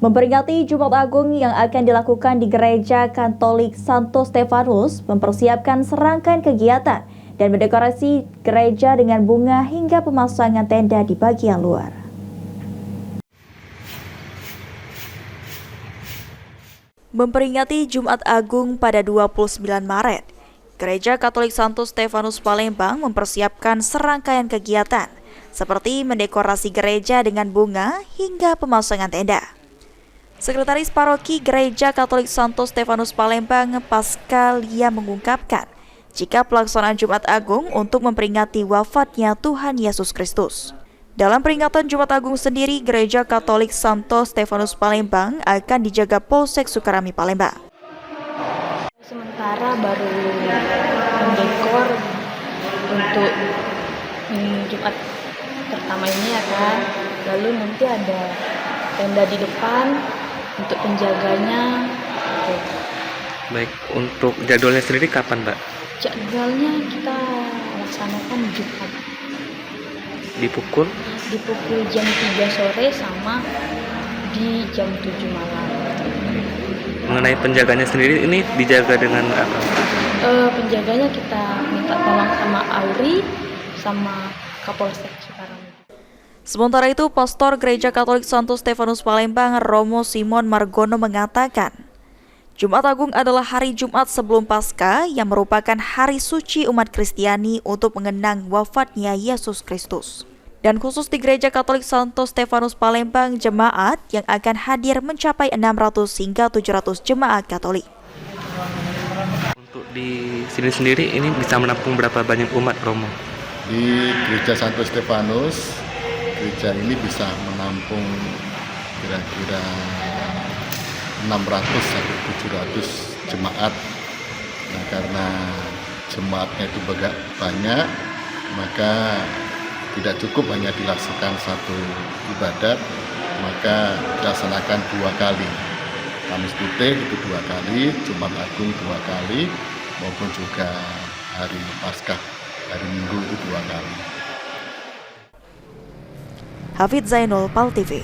Memperingati Jumat Agung yang akan dilakukan di Gereja Katolik Santo Stefanus, mempersiapkan serangkaian kegiatan dan mendekorasi gereja dengan bunga hingga pemasangan tenda di bagian luar. Memperingati Jumat Agung pada 29 Maret, Gereja Katolik Santo Stefanus Palembang mempersiapkan serangkaian kegiatan seperti mendekorasi gereja dengan bunga hingga pemasangan tenda. Sekretaris Paroki Gereja Katolik Santo Stefanus Palembang, Pascalia, mengungkapkan jika pelaksanaan Jumat Agung untuk memperingati wafatnya Tuhan Yesus Kristus. Dalam peringatan Jumat Agung sendiri, Gereja Katolik Santo Stefanus Palembang akan dijaga Polsek Sukarami Palembang. Sementara baru mendekor untuk Jumat pertama ini ya kan, lalu nanti ada tenda di depan untuk penjaganya. Baik, untuk jadwalnya sendiri kapan, Mbak? Jadwalnya kita laksanakan Jumat. Di pukul jam 3 sore sama di jam 7 malam. Mengenai penjaganya sendiri, ini dijaga dengan apa? Penjaganya kita minta tolong sama Auri sama Kapolsek Sukarami. Sementara itu, Pastor Gereja Katolik Santo Stefanus Palembang, Romo Simon Margono, mengatakan Jumat Agung adalah hari Jumat sebelum Paskah yang merupakan hari suci umat Kristiani untuk mengenang wafatnya Yesus Kristus. Dan khusus di Gereja Katolik Santo Stefanus Palembang, jemaat yang akan hadir mencapai 600 hingga 700 jemaat Katolik. Untuk di sini sendiri ini bisa menampung berapa banyak umat, Romo? Di Gereja Santo Stefanus, gereja ini bisa menampung kira-kira 600 sampai 700 jemaat. Nah, karena jemaatnya itu banyak, maka tidak cukup hanya dilaksanakan satu ibadat, maka dilaksanakan 2 kali. Kamis Putih itu 2 kali, Jumat Agung 2 kali, maupun juga hari Paskah, hari Minggu itu 2 kali. Hafidz Zainul, PAL TV.